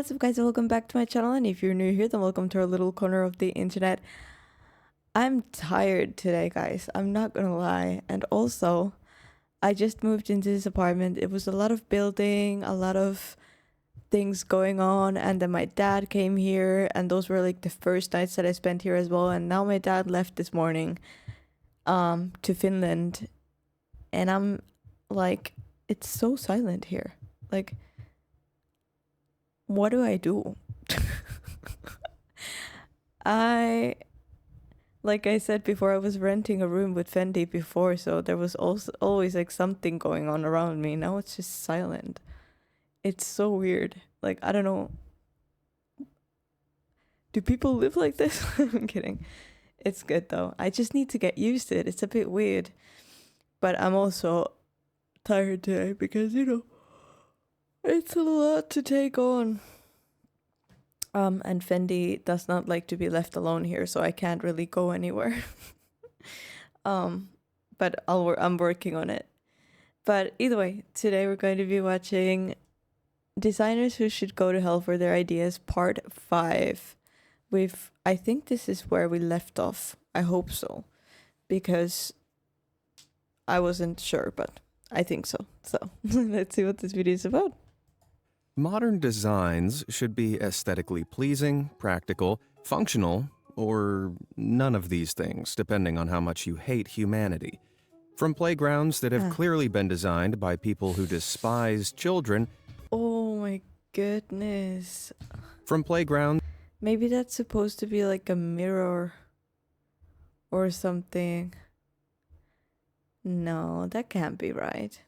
what's up guys, welcome back to my channel, and if you're new here, then welcome to our little corner of the internet. I'm tired today, guys. I'm not gonna lie. And also, I just moved into this apartment. It was a lot of building, a lot of things going on, and then my dad came here, and those were like the first nights that I spent here as well. And now my dad left this morning to Finland, and I'm like, it's so silent here. Like, what do I do? Like I said before, I was renting a room with Fendi before, so there was also always like something going on around me. Now it's just silent. It's so weird. Like, I don't know. Do people live like this? I'm kidding. It's good though. I just need to get used to it. It's a bit weird. But I'm also tired today because, it's a lot to take on. And Fendi does not like to be left alone here, so I can't really go anywhere. But I'm working on it. But either way, today we're going to be watching Designers Who Should Go to Hell for Their Ideas, Part 5. I think this is where we left off. I hope so. Because I wasn't sure, but I think so. So, let's see what this video is about. Modern designs should be aesthetically pleasing, practical, functional, or none of these things, depending on how much you hate humanity. From playgrounds that have clearly been designed by people who despise children. Oh my goodness. From playgrounds. Maybe that's supposed to be like a mirror or something. No, that can't be right.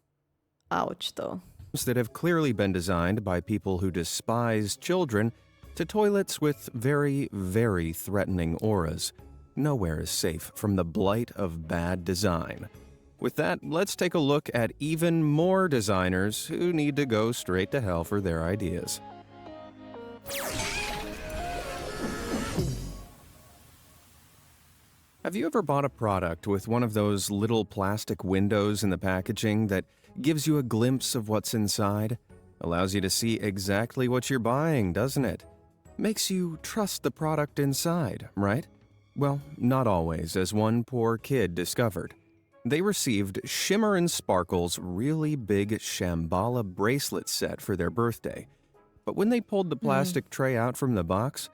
Ouch, though. That have clearly been designed by people who despise children to toilets with very, very threatening auras. Nowhere is safe from the blight of bad design. With that, let's take a look at even more designers who need to go straight to hell for their ideas. Have you ever bought a product with one of those little plastic windows in the packaging that gives you a glimpse of what's inside? Allows you to see exactly what you're buying, doesn't it? Makes you trust the product inside, right? Well, not always, as one poor kid discovered. They received Shimmer and Sparkle's really big Shambhala bracelet set for their birthday. But when they pulled the plastic tray out from the box,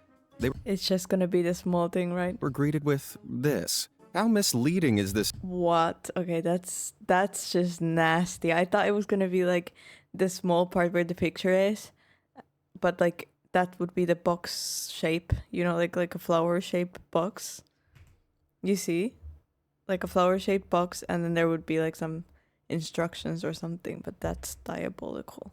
It's just gonna be the small thing, right? were greeted with this. How misleading is this? What? Okay, that's just nasty. I thought it was gonna be like the small part where the picture is, but like that would be the box shape, like a flower shaped box. You see? Like a flower shaped box, and then there would be like some instructions or something, but that's diabolical.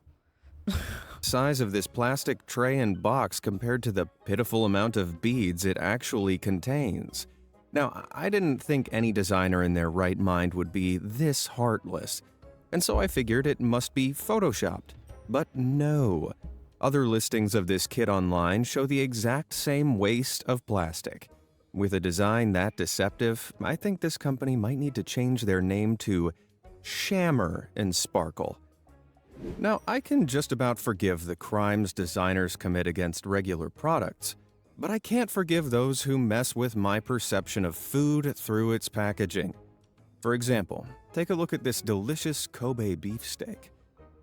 Size of this plastic tray and box compared to the pitiful amount of beads it actually contains. Now, I didn't think any designer in their right mind would be this heartless, and so I figured it must be photoshopped. But no. Other listings of this kit online show the exact same waste of plastic. With a design that deceptive, I think this company might need to change their name to Shammer and Sparkle. Now, I can just about forgive the crimes designers commit against regular products, but I can't forgive those who mess with my perception of food through its packaging. For example, take a look at this delicious Kobe beef steak.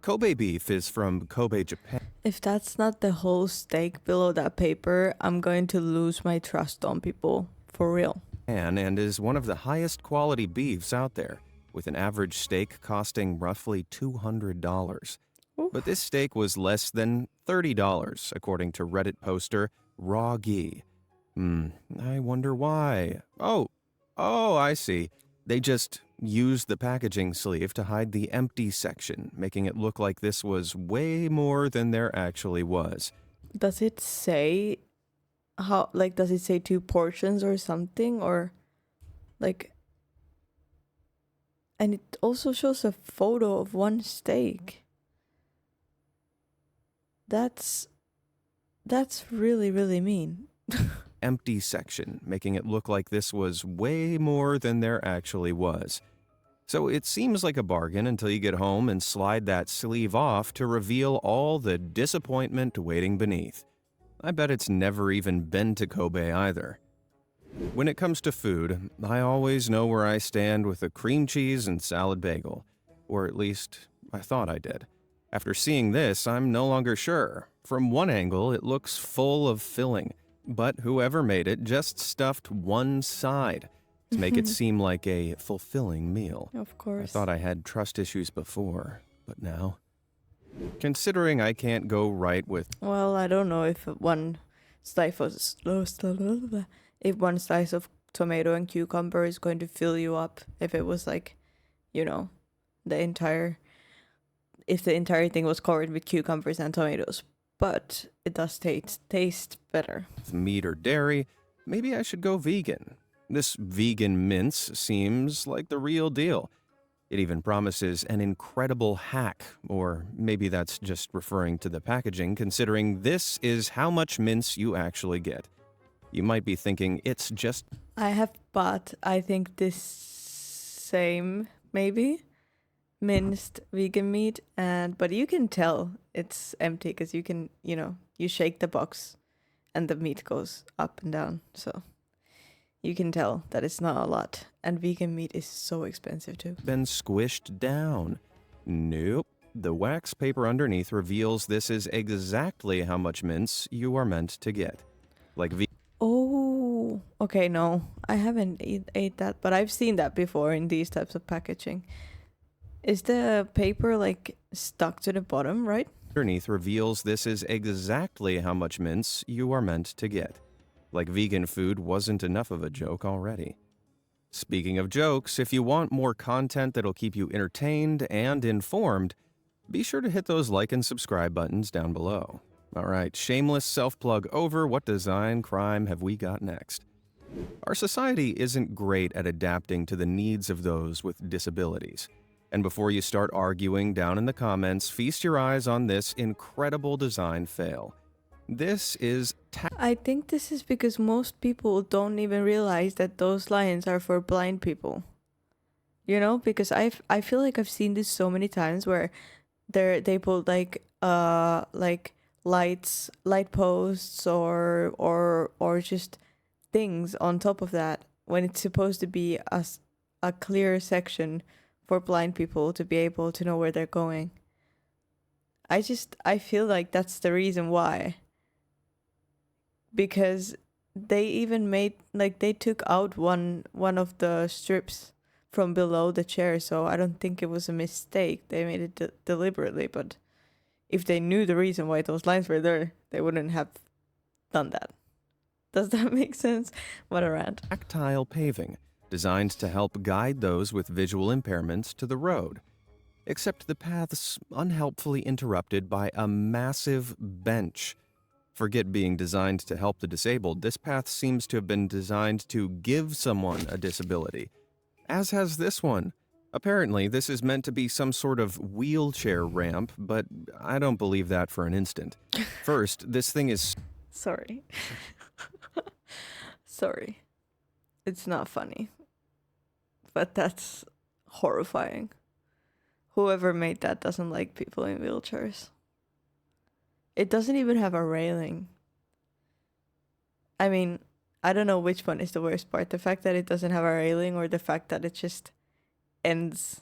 Kobe beef is from Kobe, Japan. If that's not the whole steak below that paper, I'm going to lose my trust on people. For real. And is one of the highest quality beefs out there, with an average steak costing roughly $200. Oof. But this steak was less than $30, according to Reddit poster Raw Ghee. I wonder why. Oh, I see. They just used the packaging sleeve to hide the empty section, making it look like this was way more than there actually was. Does it say how, like, does it say 2 portions or something, or like, and it also shows a photo of one steak. That's really, really mean. Empty section, making it look like this was way more than there actually was. So it seems like a bargain until you get home and slide that sleeve off to reveal all the disappointment waiting beneath. I bet it's never even been to Kobe either. When it comes to food, I always know where I stand with a cream cheese and salad bagel. Or at least, I thought I did. After seeing this, I'm no longer sure. From one angle, it looks full of filling, but whoever made it just stuffed one side to make it seem like a fulfilling meal. Of I course. thought I had trust issues before, but now, considering I can't go right with Well, I don't know if if one slice of tomato and cucumber is going to fill you up. If it was like, you know, if the entire thing was covered with cucumbers and tomatoes, but it does taste better. meat or dairy, maybe I should go vegan. This vegan mince seems like the real deal. It even promises an incredible hack, or maybe that's just referring to the packaging, considering this is how much mince you actually get. You might be thinking it's just I have bought, I think, this same, maybe, minced vegan meat, but you can tell it's empty because you shake the box and the meat goes up and down. So you can tell that it's not a lot. And vegan meat is so expensive too. been squished down. Nope. The wax paper underneath reveals this is exactly how much mince you are meant to get. Like Oh, okay, no. I haven't ate that, but I've seen that before in these types of packaging. Is the paper like stuck to the bottom, right? underneath reveals this is exactly how much mince you are meant to get. Like vegan food wasn't enough of a joke already. Speaking of jokes, if you want more content that'll keep you entertained and informed, be sure to hit those like and subscribe buttons down below. All right, shameless self-plug over. What design crime have we got next? Our society isn't great at adapting to the needs of those with disabilities. And before you start arguing down in the comments, feast your eyes on this incredible design fail. This is I think this is because most people don't even realize that those lines are for blind people. You know, because I feel like I've seen this so many times where they put like light posts or just things on top of that when it's supposed to be a clear section for blind people to be able to know where they're going. I feel like that's the reason why. Because they even made they took out one of the strips from below the chair, so I don't think it was a mistake. They made it deliberately, but if they knew the reason why those lines were there, they wouldn't have done that. Does that make sense? What a rant. tactile paving, designed to help guide those with visual impairments to the road. Except the path's unhelpfully interrupted by a massive bench. Forget being designed to help the disabled, this path seems to have been designed to give someone a disability. As has this one. Apparently, this is meant to be some sort of wheelchair ramp, but I don't believe that for an instant. First, this thing is Sorry. Sorry. It's not funny. But that's horrifying. Whoever made that doesn't like people in wheelchairs. It doesn't even have a railing. I mean, I don't know which one is the worst part. The fact that it doesn't have a railing or the fact that it just ends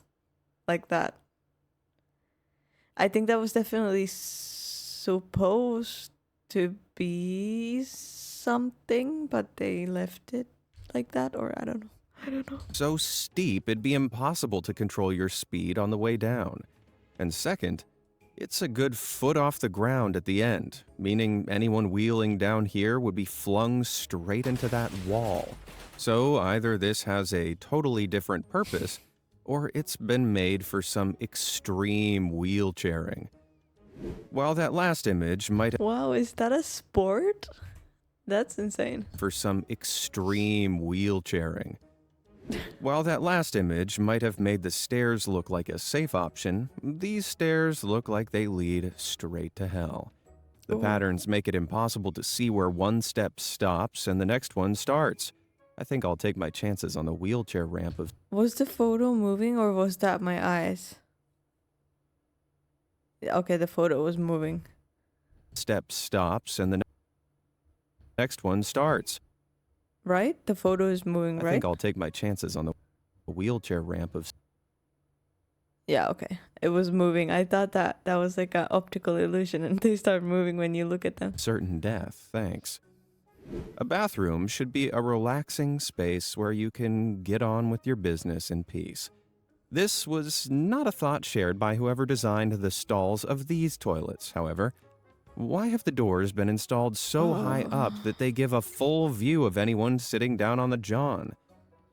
like that. I think that was definitely supposed to be something, but they left it like that, or I don't know. so steep it'd be impossible to control your speed on the way down. And second, it's a good foot off the ground at the end, meaning anyone wheeling down here would be flung straight into that wall. So either this has a totally different purpose, or it's been made for some extreme wheelchairing. While that last image might Wow, is that a sport? That's insane. for some extreme wheelchairing. While that last image might have made the stairs look like a safe option, these stairs look like they lead straight to hell. The Ooh. patterns make it impossible to see where one step stops and the next one starts. I think I'll take my chances on the wheelchair ramp of Was the photo moving or was that my eyes? Okay, the photo was moving. step stops and the next one starts. Right? The photo is moving, I right? think I'll take my chances on the wheelchair ramp of Yeah, okay. It was moving. I thought that was like an optical illusion and they start moving when you look at them. certain death, thanks. A bathroom should be a relaxing space where you can get on with your business in peace. This was not a thought shared by whoever designed the stalls of these toilets, however. Why have the doors been installed so high up that they give a full view of anyone sitting down on the john?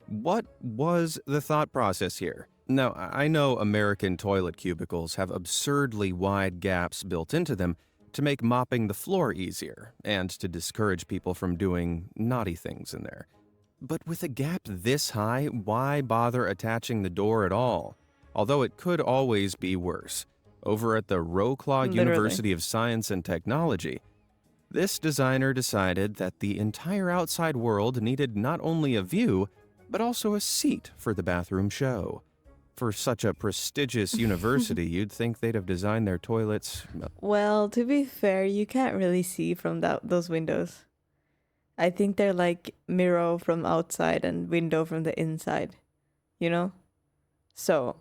What was the thought process here? Now, I know American toilet cubicles have absurdly wide gaps built into them to make mopping the floor easier and to discourage people from doing naughty things in there. But with a gap this high, why bother attaching the door at all? Although it could always be worse. Over at the Roclaw Literally. University of Science and Technology, this designer decided that the entire outside world needed not only a view, but also a seat for the bathroom show. For such a prestigious university, you'd think they'd have designed their toilets. Well, to be fair, you can't really see from those windows. I think they're like mirror from outside and window from the inside, you know? So,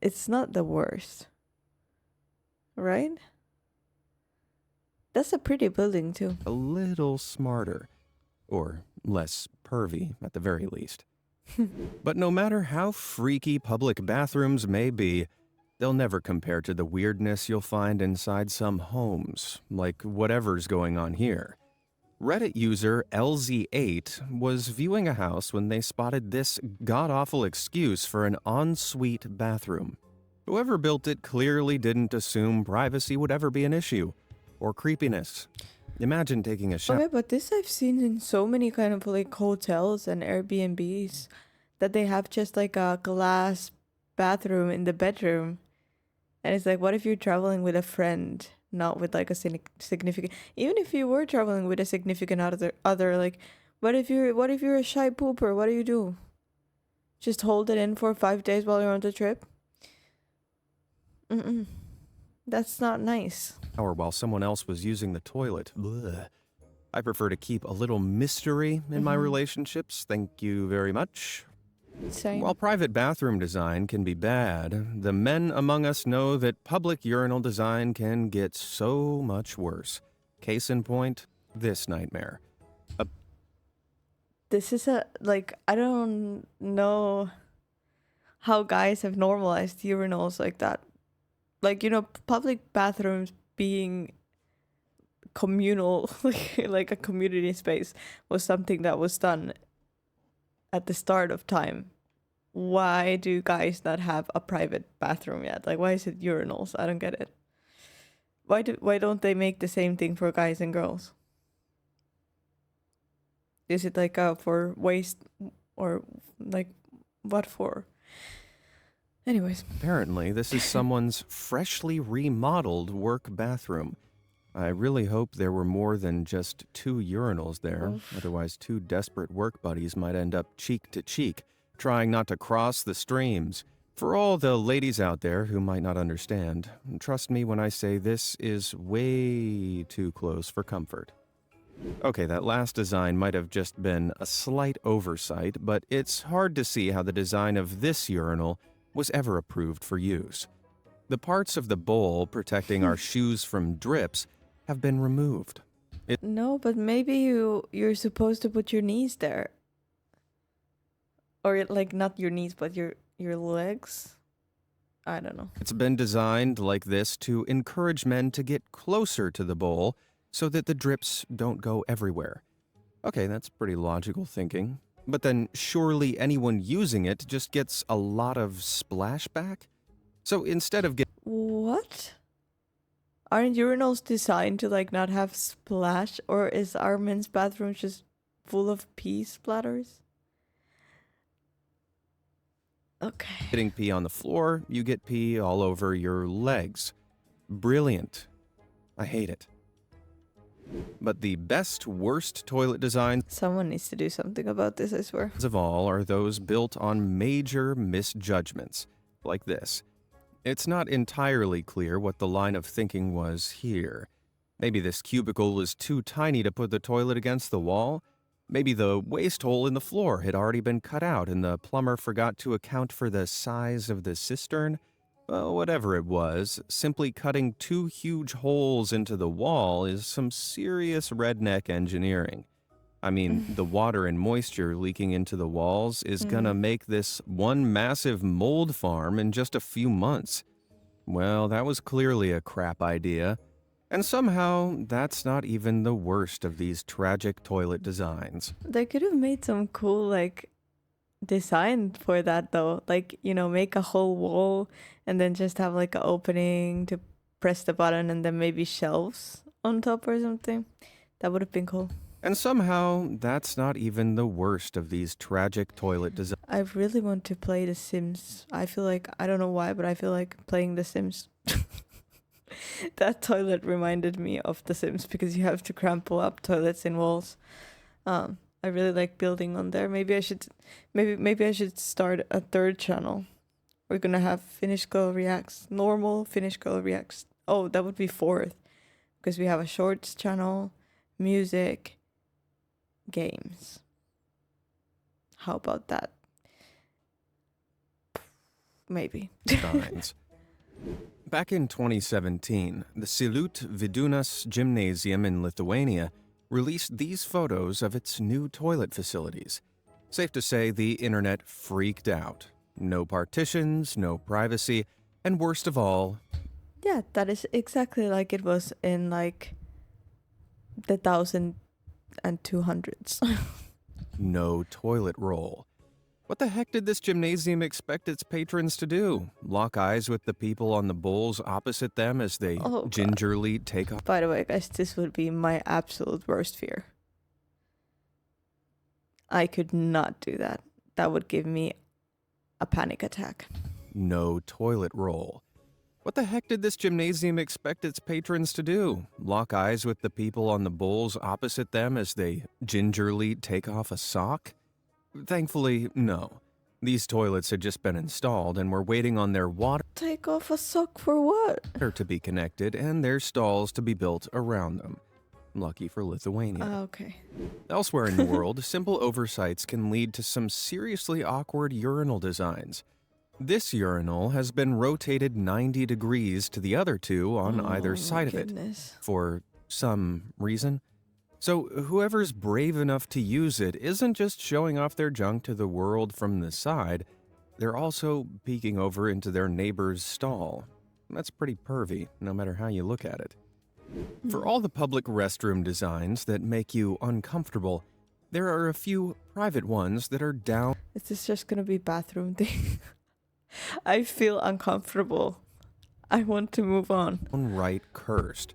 it's not the worst. Right? That's a pretty building too. A little smarter. Or less pervy, at the very least. But no matter how freaky public bathrooms may be, they'll never compare to the weirdness you'll find inside some homes, like whatever's going on here. Reddit user LZ8 was viewing a house when they spotted this god-awful excuse for an ensuite bathroom. Whoever built it clearly didn't assume privacy would ever be an issue, or creepiness. Imagine taking a shower. Okay, but this I've seen in so many kind of like hotels and Airbnbs that they have just like a glass bathroom in the bedroom. And it's like, what if you're traveling with a friend, not with like a significant, even if you were traveling with a significant other, like, what if you're a shy pooper? What do you do? Just hold it in for 5 days while you're on the trip? That's not nice. Or while someone else was using the toilet. Blech. I prefer to keep a little mystery in my relationships. Thank you very much. Same. While private bathroom design can be bad, the men among us know that public urinal design can get so much worse. Case in point, this nightmare. This is I don't know how guys have normalized urinals like that. Like, you know, public bathrooms being communal, like a community space, was something that was done at the start of time. Why do guys not have a private bathroom yet? Like, why is it urinals? I don't get it. Why don't they make the same thing for guys and girls? Is it like for waste or like what for? Anyways. Apparently, this is someone's freshly remodeled work bathroom. I really hope there were more than just 2 urinals there. Otherwise, 2 desperate work buddies might end up cheek to cheek, trying not to cross the streams. For all the ladies out there who might not understand, trust me when I say this is way too close for comfort. Okay, that last design might have just been a slight oversight, but it's hard to see how the design of this urinal was ever approved for use. The parts of the bowl protecting our shoes from drips have been removed. No, but maybe you're supposed to put your knees there. Or like not your knees, but your legs. I don't know. It's been designed like this to encourage men to get closer to the bowl so that the drips don't go everywhere. Okay, that's pretty logical thinking. But then surely anyone using it just gets a lot of splashback? So instead of getting... What? Aren't urinals designed to like not have splash? Or is our men's bathroom just full of pee splatters? Okay. Getting pee on the floor, you get pee all over your legs. Brilliant. I hate it. But the best, worst toilet designs Someone needs to do something about this, I swear. of all are those built on major misjudgments, like this. It's not entirely clear what the line of thinking was here. Maybe this cubicle was too tiny to put the toilet against the wall. Maybe the waste hole in the floor had already been cut out and the plumber forgot to account for the size of the cistern. Well, whatever it was, simply cutting two huge holes into the wall is some serious redneck engineering. I mean, the water and moisture leaking into the walls is gonna make this one massive mold farm in just a few months. Well, that was clearly a crap idea. And somehow, that's not even the worst of these tragic toilet designs. They could have made some cool, like, design for that, though. Like, you know, make a whole wall and then just have, like, an opening to press the button and then maybe shelves on top or something. That would have been cool. And somehow, that's not even the worst of these tragic toilet designs. I really want to play The Sims. I feel like, I don't know why, but I feel like playing The Sims. That toilet reminded me of The Sims because you have to crumple up toilets in walls. I really like building on there. Maybe I should start a third channel. We're gonna have Finnish girl reacts, normal Finnish girl reacts. Oh, that would be fourth because we have a shorts channel, music, games. How about that? Maybe. Designs. Back in 2017, the Silut Vidunas Gymnasium in Lithuania released these photos of its new toilet facilities. Safe to say, the internet freaked out. No partitions, no privacy, and worst of all, Yeah, that is exactly like it was in like the 1200s. no toilet roll. What the heck did this gymnasium expect its patrons to do? Lock eyes with the people on the bowls opposite them as they Oh, God. gingerly take off? By the way, guys, this would be my absolute worst fear. I could not do that. That would give me a panic attack. No toilet roll. What the heck did this gymnasium expect its patrons to do? Lock eyes with the people on the bowls opposite them as they gingerly take off a sock? Thankfully, no. These toilets had just been installed and were waiting on their water Take off a sock for what? to be connected and their stalls to be built around them. Lucky for Lithuania. Okay. Elsewhere in the world, simple oversights can lead to some seriously awkward urinal designs. This urinal has been rotated 90 degrees to the other two on either side of it, for some reason. So whoever's brave enough to use it isn't just showing off their junk to the world from the side, they're also peeking over into their neighbor's stall. That's pretty pervy, no matter how you look at it. For all the public restroom designs that make you uncomfortable, there are a few private ones that are Is this just gonna be bathroom thing? I feel uncomfortable. I want to move on. downright cursed.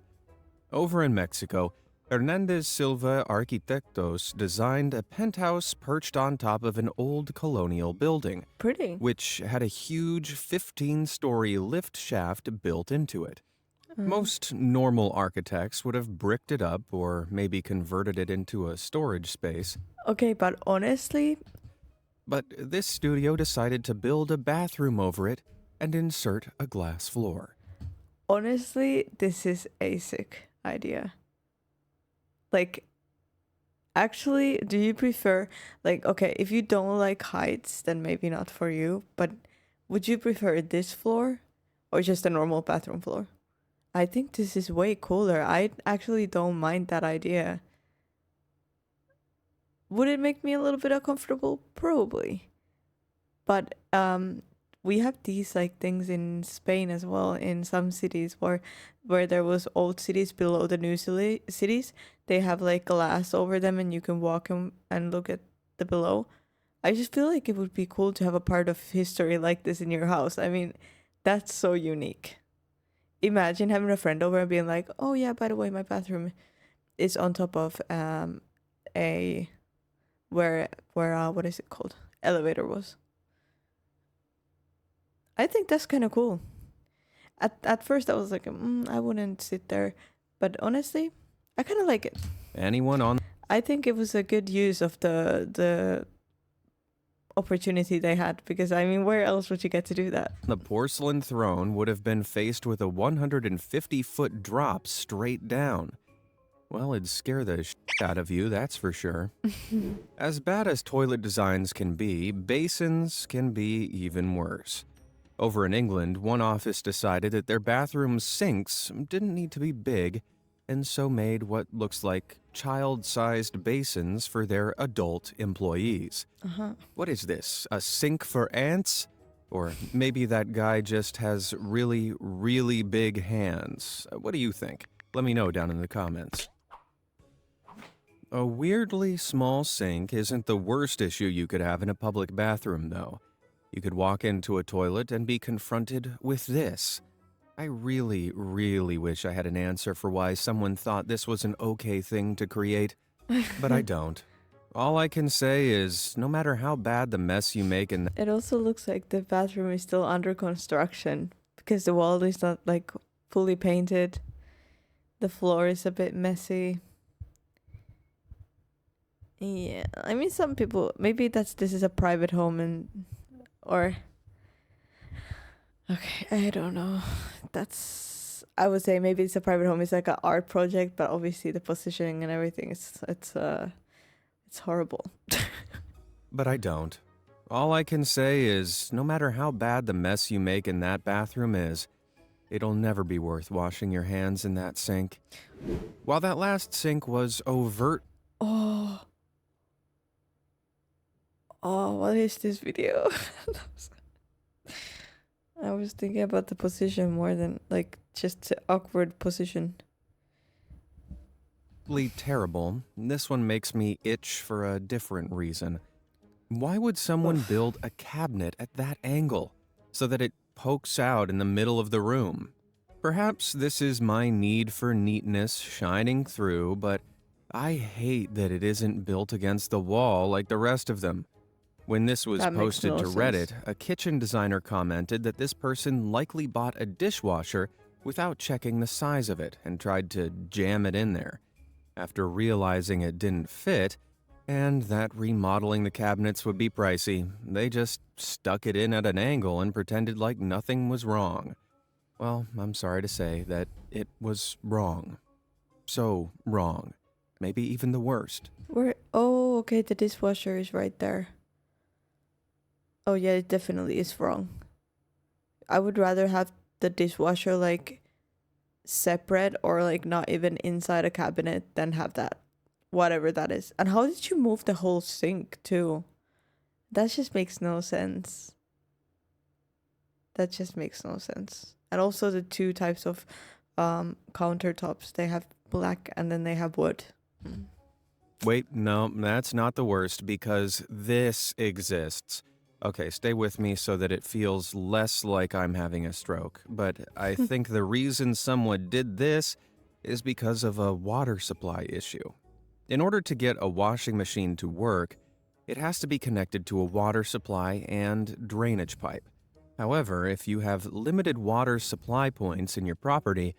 Over in Mexico, Hernandez Silva Arquitectos designed a penthouse perched on top of an old colonial building, Pretty. which had a huge 15-story lift shaft built into it. Most normal architects would have bricked it up or maybe converted it into a storage space. Okay, but honestly, But this studio decided to build a bathroom over it and insert a glass floor. this is a sick idea. Like, actually, do you prefer, like, okay, if you don't like heights, then maybe not for you, but would you prefer this floor or just a normal bathroom floor? I think this is way cooler. I actually don't mind that idea. Would it make me a little bit uncomfortable? Probably. But we have these like things in Spain as well, in some cities where there was old cities below the new cities. They have like glass over them and you can walk and look at the below. I just feel like it would be cool to have a part of history like this in your house. I mean, that's so unique. Imagine having a friend over and being like, oh yeah, by the way, my bathroom is on top of a where what is it called? Elevator was. I think that's kind of cool. At first I was like, I wouldn't sit there, but honestly, I kind of like it. anyone on I think it was a good use of the opportunity they had, because I mean, where else would you get to do that? the porcelain throne would have been faced with a 150-foot drop straight down. Well, it'd scare the out of you, that's for sure. As bad as toilet designs can be, basins can be even worse. Over in England, one office decided that their bathroom sinks didn't need to be big, and so made what looks like child-sized basins for their adult employees. What is this, a sink for ants? Or maybe that guy just has really, really big hands. What do you think? Let me know down in the comments. A weirdly small sink isn't the worst issue you could have in a public bathroom, though. You could walk into a toilet and be confronted with this. I really, really wish I had an answer for why someone thought this was an okay thing to create, but I don't. All I can say is, no matter how bad the mess you make in It also looks like the bathroom is still under construction, because the wall is not like fully painted. The floor is a bit messy. Yeah, I mean, some people, maybe this is a private home, or okay, I don't know. I would say maybe it's a private home. It's like an art project, but obviously the positioning and everything it's horrible. But I don't. All I can say is, no matter how bad the mess you make in that bathroom is, it'll never be worth washing your hands in that sink. While that last sink was overt. Oh, what is this video? I was thinking about the position more than like just the awkward position. Terrible, this one makes me itch for a different reason. Why would someone build a cabinet at that angle, so that it pokes out in the middle of the room? Perhaps this is my need for neatness shining through, but I hate that it isn't built against the wall like the rest of them. When this was That makes posted no to sense. Reddit, a kitchen designer commented that this person likely bought a dishwasher without checking the size of it and tried to jam it in there. After realizing it didn't fit, and that remodeling the cabinets would be pricey, they just stuck it in at an angle and pretended like nothing was wrong. Well, I'm sorry to say that it was wrong. So wrong. Maybe even the worst. Oh, okay, the dishwasher is right there. Oh yeah, it definitely is wrong. I would rather have the dishwasher like separate or like not even inside a cabinet than have that, whatever that is. And how did you move the whole sink too? That just makes no sense. That just makes no sense. And also the two types of countertops. They have black and then they have wood. Wait, no, that's not the worst because this exists. Okay, stay with me so that it feels less like I'm having a stroke. But I think the reason someone did this is because of a water supply issue. In order to get a washing machine to work, it has to be connected to a water supply and drainage pipe. However, if you have limited water supply points in your property,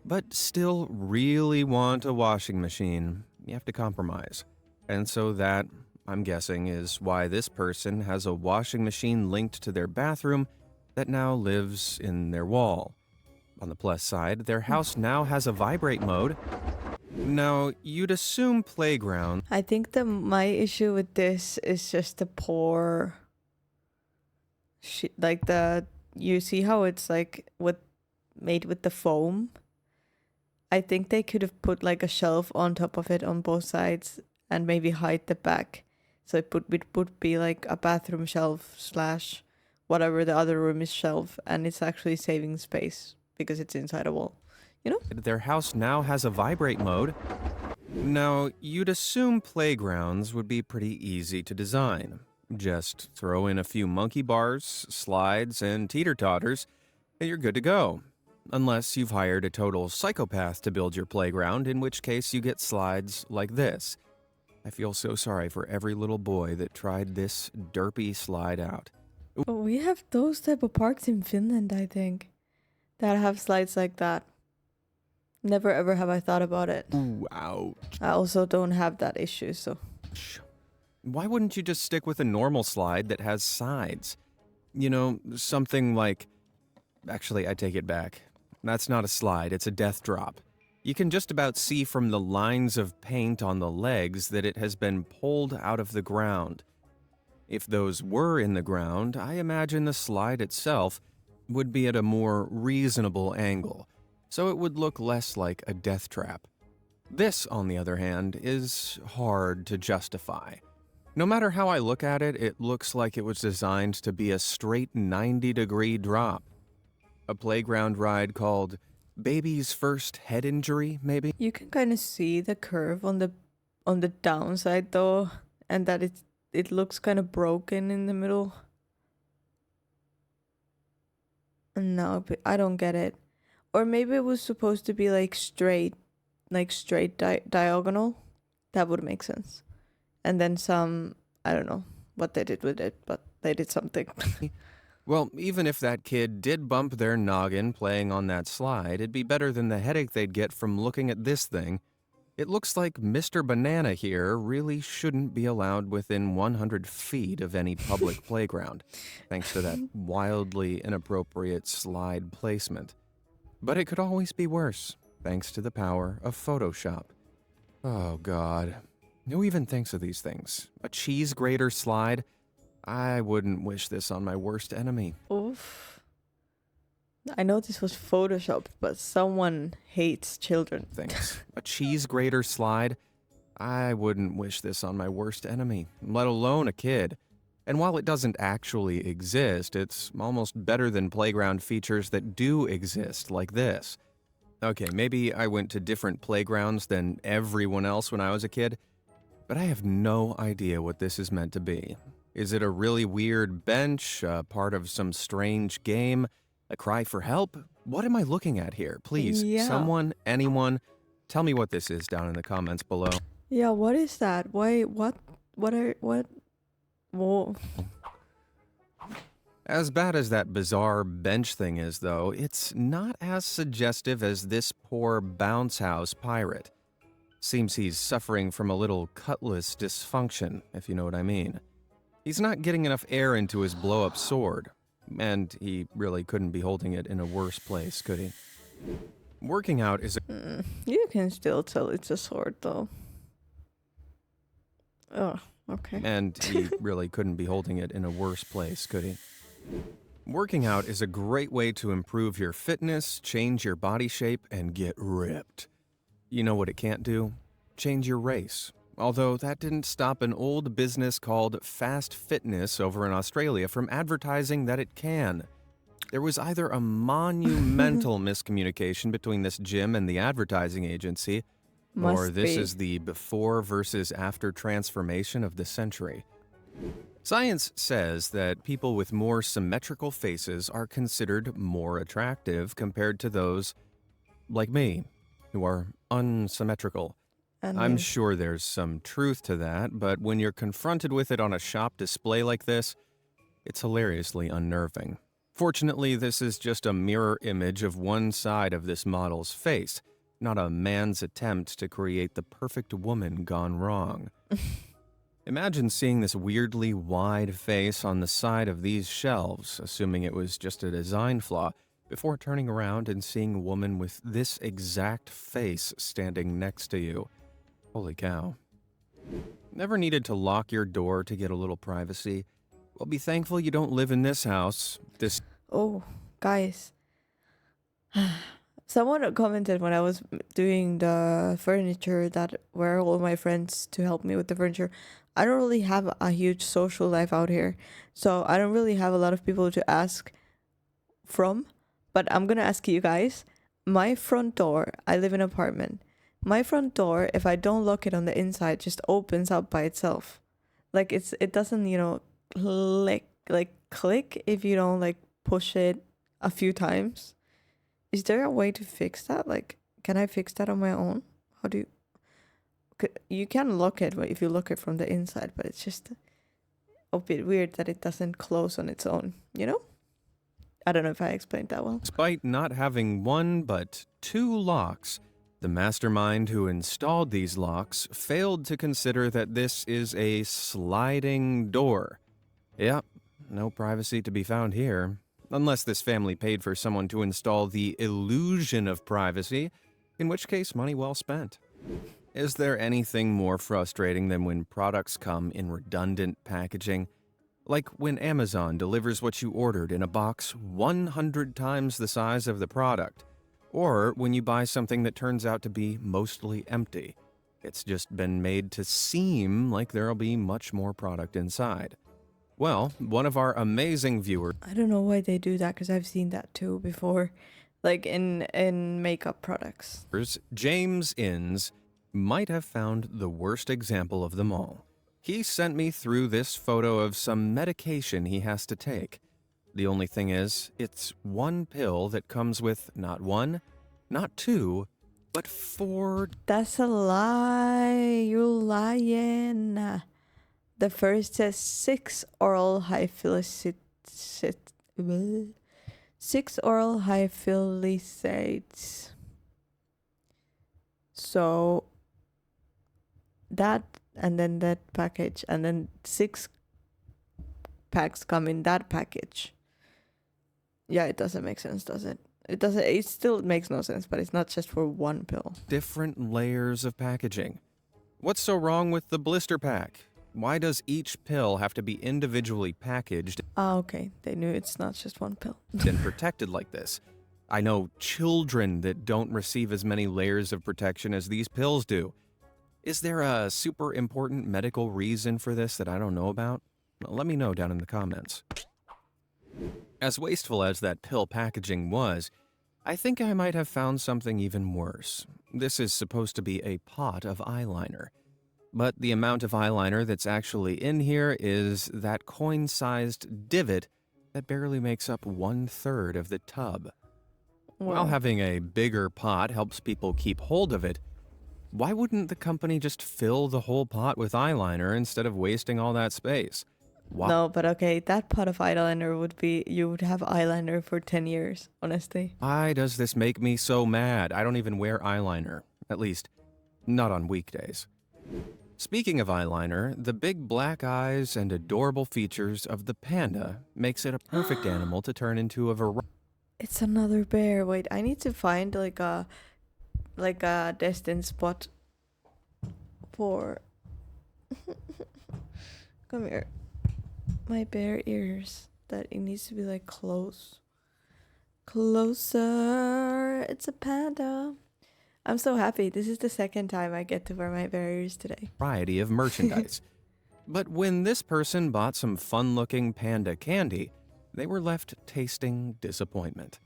but still really want a washing machine, you have to compromise. And so that, I'm guessing, is why this person has a washing machine linked to their bathroom that now lives in their wall. On the plus side, their house now has a vibrate mode. Now, you'd assume playground. I think my issue with this is just the poor like you see how it's like made with the foam. I think they could have put like a shelf on top of it on both sides and maybe hide the back. So it would be like a bathroom shelf slash whatever the other room is shelf, and it's actually saving space because it's inside a wall. You know? Their house now has a vibrate mode. Now, you'd assume playgrounds would be pretty easy to design. Just throw in a few monkey bars, slides, and teeter-totters, and you're good to go. Unless you've hired a total psychopath to build your playground, in which case you get slides like this. I feel so sorry for every little boy that tried this derpy slide out. Oh, we have those type of parks in Finland, I think, that have slides like that. Never ever have I thought about it. Ooh, ouch. I also don't have that issue, so. Why wouldn't you just stick with a normal slide that has sides? You know, something like... Actually, I take it back. That's not a slide, it's a death drop. You can just about see from the lines of paint on the legs that it has been pulled out of the ground. If those were in the ground, I imagine the slide itself would be at a more reasonable angle, so it would look less like a death trap. This, on the other hand, is hard to justify. No matter how I look at it, it looks like it was designed to be a straight 90-degree drop. A playground ride called Baby's First Head Injury, maybe? You can kind of see the curve on the downside though, and that it looks kind of broken in the middle. No, but I don't get it. Or maybe it was supposed to be like straight diagonal. That would make sense. And then some, I don't know what they did with it, but they did something. Well, even if that kid did bump their noggin playing on that slide, it'd be better than the headache they'd get from looking at this thing. It looks like Mr. Banana here really shouldn't be allowed within 100 feet of any public playground, thanks to that wildly inappropriate slide placement. But it could always be worse, thanks to the power of Photoshop. Oh, God. Who even thinks of these things? A cheese grater slide? I wouldn't wish this on my worst enemy. Oof. I know this was photoshopped, but someone hates children. Things. A cheese grater slide? I wouldn't wish this on my worst enemy, let alone a kid. And while it doesn't actually exist, it's almost better than playground features that do exist, like this. Okay, maybe I went to different playgrounds than everyone else when I was a kid, but I have no idea what this is meant to be. Is it a really weird bench, part of some strange game, a cry for help? What am I looking at here? Please, someone, anyone, tell me what this is down in the comments below. Yeah, what is that? Why, what, whoa. As bad as that bizarre bench thing is, though, it's not as suggestive as this poor bounce house pirate. Seems he's suffering from a little cutlass dysfunction, if you know what I mean. He's not getting enough air into his blow-up sword, and he really couldn't be holding it in a worse place, could he? Working out is a... You can still tell it's a sword, though. Oh, okay. And he really couldn't be holding it in a worse place, could he? Working out is a great way to improve your fitness, change your body shape, and get ripped. You know what it can't do? Change your race. Although that didn't stop an old business called Fast Fitness over in Australia from advertising that it can. There was either a monumental miscommunication between this gym and the advertising agency, or this is the before versus after transformation of the century. Science says that people with more symmetrical faces are considered more attractive compared to those like me, who are unsymmetrical. I'm sure there's some truth to that, but when you're confronted with it on a shop display like this, it's hilariously unnerving. Fortunately, this is just a mirror image of one side of this model's face, not a man's attempt to create the perfect woman gone wrong. Imagine seeing this weirdly wide face on the side of these shelves, assuming it was just a design flaw, before turning around and seeing a woman with this exact face standing next to you. Holy cow. Never needed to lock your door to get a little privacy? Well, be thankful you don't live in this house. Oh, guys. Someone commented when I was doing the furniture that were all my friends to help me with the furniture. I don't really have a huge social life out here, so I don't really have a lot of people to ask from, but I'm gonna ask you guys. My front door, I live in an apartment. My front door, if I don't lock it on the inside, just opens up by itself. Like it doesn't, click if you don't like push it a few times. Is there a way to fix that? Like, can I fix that on my own? How do you can lock it if you lock it from the inside, but it's just a bit weird that it doesn't close on its own, you know? I don't know if I explained that well. Despite not having one but two locks, The mastermind who installed these locks failed to consider that this is a sliding door. Yep, no privacy to be found here. Unless this family paid for someone to install the illusion of privacy, in which case money well spent. Is there anything more frustrating than when products come in redundant packaging? Like when Amazon delivers what you ordered in a box 100 times the size of the product. Or when you buy something that turns out to be mostly empty. It's just been made to seem like there'll be much more product inside. Well, one of our amazing viewers, I don't know why they do that, because I've seen that too before, like in makeup products. James Inns, might have found the worst example of them all. He sent me through this photo of some medication he has to take. The only thing is, it's one pill that comes with not one, not two, but 4. That's a lie. You're lying. The first says 6 oral hyphilisates. So that, and then that package, and then 6 packs come in that package. Yeah, it doesn't make sense, does it? It still makes no sense, but it's not just for one pill. Different layers of packaging. What's so wrong with the blister pack? Why does each pill have to be individually packaged Ah, okay. They knew it's not just one pill. and protected like this? I know children that don't receive as many layers of protection as these pills do. Is there a super important medical reason for this that I don't know about? Let me know down in the comments. As wasteful as that pill packaging was, I think I might have found something even worse. This is supposed to be a pot of eyeliner. But the amount of eyeliner that's actually in here is that coin-sized divot that barely makes up 1/3 of the tub. While having a bigger pot helps people keep hold of it, why wouldn't the company just fill the whole pot with eyeliner instead of wasting all that space? No, but okay, that pot of eyeliner would be, you would have eyeliner for 10 years, honestly. Why does this make me so mad? I don't even wear eyeliner. At least, not on weekdays. Speaking of eyeliner, the big black eyes and adorable features of the panda makes it a perfect animal to turn into a variety. It's another bear. Wait, I need to find like a destined spot for come here. My bear ears. That it needs to be like close. Closer. It's a panda. I'm so happy. This is the second time I get to wear my bear ears today. Variety of merchandise. But when this person bought some fun-looking panda candy, they were left tasting disappointment.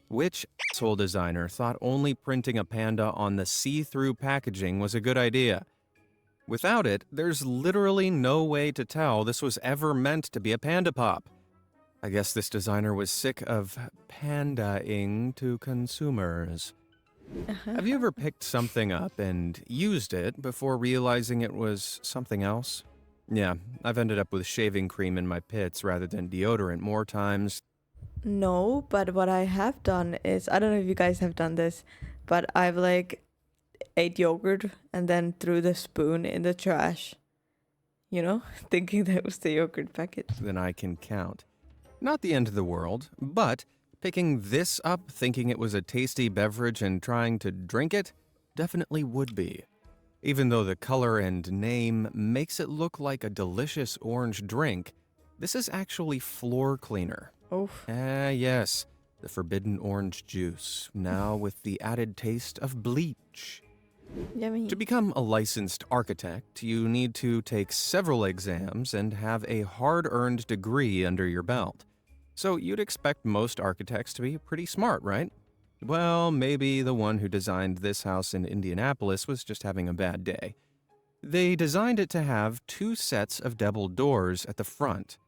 Which asshole designer thought only printing a panda on the see-through packaging was a good idea? Without it, there's literally no way to tell this was ever meant to be a panda pop. I guess this designer was sick of pandaing to consumers. Have you ever picked something up and used it before realizing it was something else? Yeah, I've ended up with shaving cream in my pits rather than deodorant more times. No, but what I have done is, I don't know if you guys have done this, but I've like ate yogurt and then threw the spoon in the trash, you know, thinking that was the yogurt packet. Than I can count. Not the end of the world, but picking this up thinking it was a tasty beverage and trying to drink it definitely would be. Even though the color and name makes it look like a delicious orange drink, this is actually floor cleaner. Oof. Yes, the forbidden orange juice, now with the added taste of bleach. Yummy. To become a licensed architect, you need to take several exams and have a hard-earned degree under your belt. So you'd expect most architects to be pretty smart, right? Well, maybe the one who designed this house in Indianapolis was just having a bad day. They designed it to have 2 sets of double doors at the front.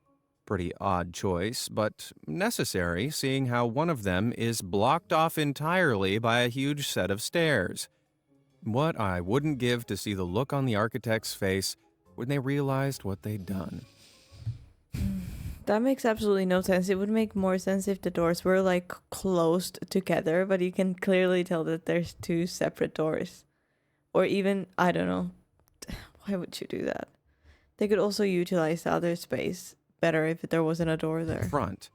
Pretty odd choice, but necessary, seeing how one of them is blocked off entirely by a huge set of stairs. What I wouldn't give to see the look on the architect's face when they realized what they'd done. That makes absolutely no sense. It would make more sense if the doors were like closed together, but you can clearly tell that there's two separate doors. Or even, I don't know, why would you do that? They could also utilize the other space better if there wasn't a door there. Front.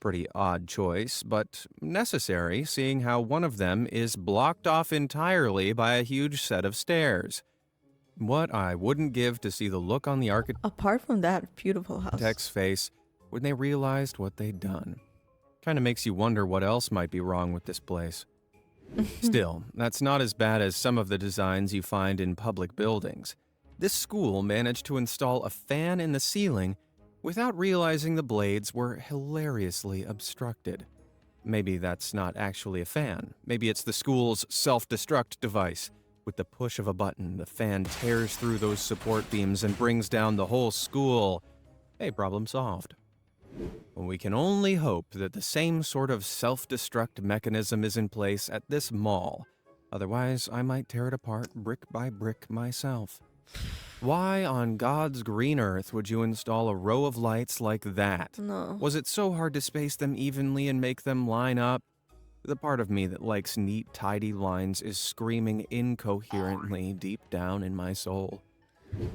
Pretty odd choice, but necessary, seeing how one of them is blocked off entirely by a huge set of stairs. What I wouldn't give to see the look on the Apart from that, beautiful house. architect's face when they realized what they'd done. Kind of makes you wonder what else might be wrong with this place. Still, that's not as bad as some of the designs you find in public buildings. This school managed to install a fan in the ceiling without realizing the blades were hilariously obstructed. Maybe that's not actually a fan. Maybe it's the school's self-destruct device. With the push of a button, the fan tears through those support beams and brings down the whole school. Hey, problem solved. We can only hope that the same sort of self-destruct mechanism is in place at this mall. Otherwise, I might tear it apart brick by brick myself. Why on God's green earth would you install a row of lights like that? No. Was it so hard to space them evenly and make them line up? The part of me that likes neat, tidy lines is screaming incoherently deep down in my soul.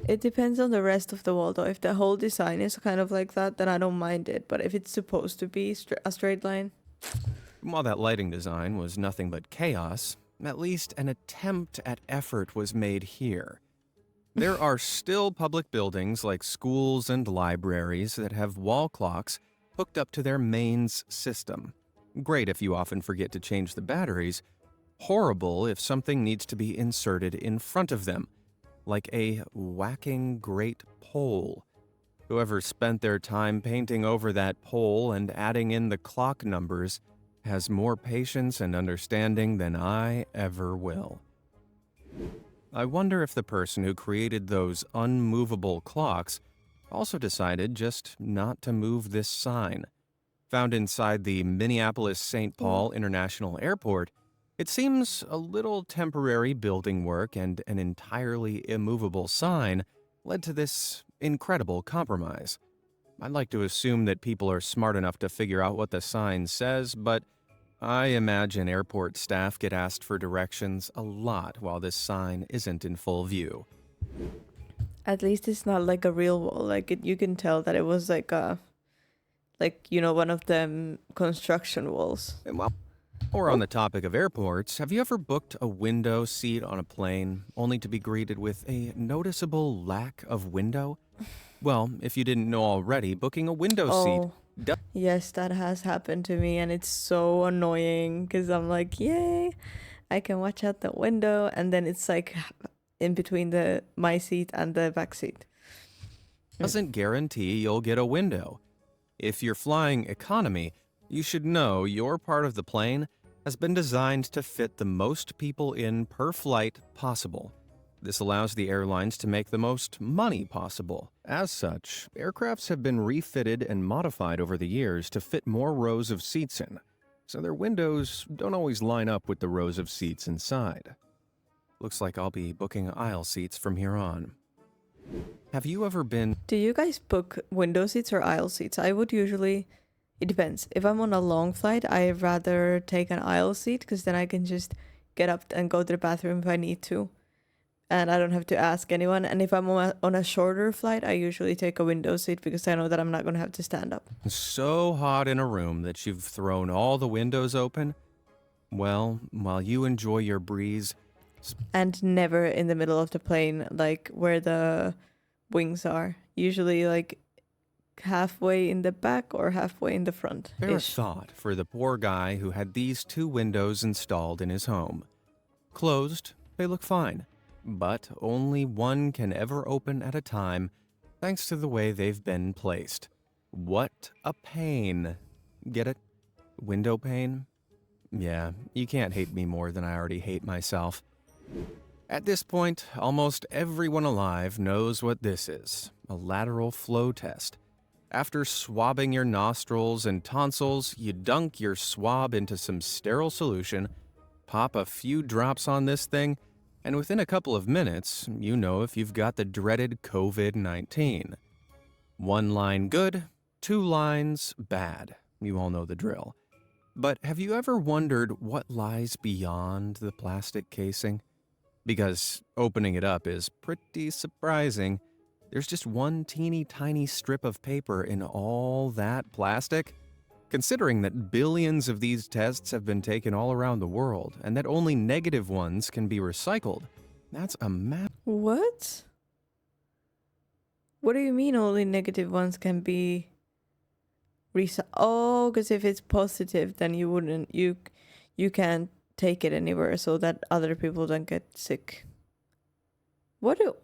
It depends on the rest of the wall though. If the whole design is kind of like that, then I don't mind it. But if it's supposed to be a straight line... While that lighting design was nothing but chaos, at least an attempt at effort was made here. There are still public buildings like schools and libraries that have wall clocks hooked up to their mains system. Great if you often forget to change the batteries. Horrible if something needs to be inserted in front of them, like a whacking great pole. Whoever spent their time painting over that pole and adding in the clock numbers has more patience and understanding than I ever will. I wonder if the person who created those unmovable clocks also decided just not to move this sign. Found inside the Minneapolis-St. Paul International Airport, it seems a little temporary building work and an entirely immovable sign led to this incredible compromise. I'd like to assume that people are smart enough to figure out what the sign says, but I imagine airport staff get asked for directions a lot while this sign isn't in full view. At least it's not like a real wall. Like you can tell that it was like a... Like, you know, one of them construction walls. And while we're on the topic of airports, have you ever booked a window seat on a plane only to be greeted with a noticeable lack of window? Well, if you didn't know already, booking a window seat... Yes, that has happened to me, and it's so annoying because I'm like, yay, I can watch out the window, and then it's like in between my seat and the back seat. Doesn't guarantee you'll get a window. If you're flying economy, you should know your part of the plane has been designed to fit the most people in per flight possible. This allows the airlines to make the most money possible. As such, aircrafts have been refitted and modified over the years to fit more rows of seats in, so their windows don't always line up with the rows of seats inside. Looks like I'll be booking aisle seats from here on. Have you ever been... Do you guys book window seats or aisle seats? I would usually... It depends. If I'm on a long flight, I'd rather take an aisle seat because then I can just get up and go to the bathroom if I need to. And I don't have to ask anyone. And if I'm on a shorter flight, I usually take a window seat because I know that I'm not going to have to stand up. So hot in a room that you've thrown all the windows open? Well, while you enjoy your breeze... And never in the middle of the plane, like where the wings are. Usually like halfway in the back or halfway in the front. Spare a thought for the poor guy who had these two windows installed in his home. Closed, they look fine. But only one can ever open at a time, thanks to the way they've been placed. What a pain. Get it? Window pane? Yeah, you can't hate me more than I already hate myself. At this point, almost everyone alive knows what this is, a lateral flow test. After swabbing your nostrils and tonsils, you dunk your swab into some sterile solution, pop a few drops on this thing, and within a couple of minutes, you know if you've got the dreaded COVID-19. One line good, 2 lines, bad. You all know the drill. But have you ever wondered what lies beyond the plastic casing? Because opening it up is pretty surprising. There's just one teeny tiny strip of paper in all that plastic. Considering that billions of these tests have been taken all around the world and that only negative ones can be recycled, that's a What? What do you mean only negative ones can be Oh, because if it's positive, then you wouldn't you can't take it anywhere so that other people don't get sick. What do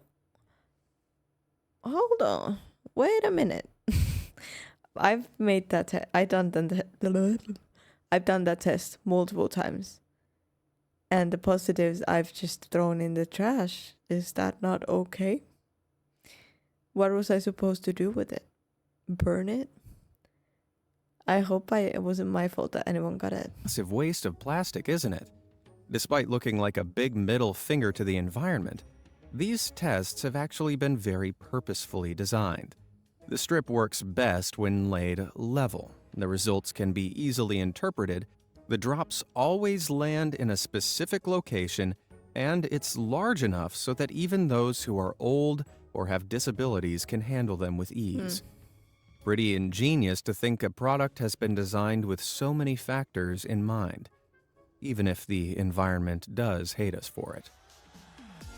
Hold on. Wait a minute. I've made that I've done that test multiple times. And the positives I've just thrown in the trash. Is that not okay? What was I supposed to do with it? Burn it? I hope it wasn't my fault that anyone got it. massive waste of plastic, isn't it? Despite looking like a big middle finger to the environment, these tests have actually been very purposefully designed. The strip works best when laid level. The results can be easily interpreted. The drops always land in a specific location, and it's large enough so that even those who are old or have disabilities can handle them with ease. Pretty ingenious to think a product has been designed with so many factors in mind, even if the environment does hate us for it.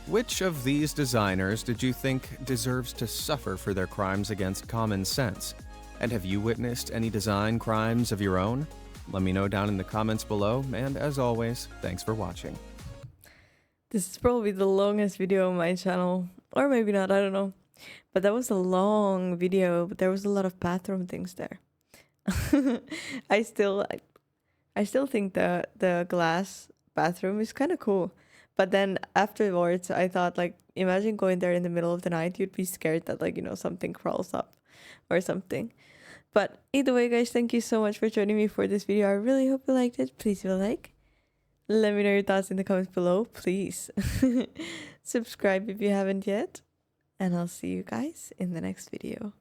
Which of these designers did you think deserves to suffer for their crimes against common sense? And have you witnessed any design crimes of your own? Let me know down in the comments below, and as always, thanks for watching. This is probably the longest video on my channel. Or maybe not, I don't know. But that was a long video, but there was a lot of bathroom things there. I still think the glass bathroom is kind of cool. But then afterwards, I thought, like, imagine going there in the middle of the night. You'd be scared that, like, something crawls up or something. But either way, guys, thank you so much for joining me for this video. I really hope you liked it. Please leave a like. Let me know your thoughts in the comments below, please. Subscribe if you haven't yet. And I'll see you guys in the next video.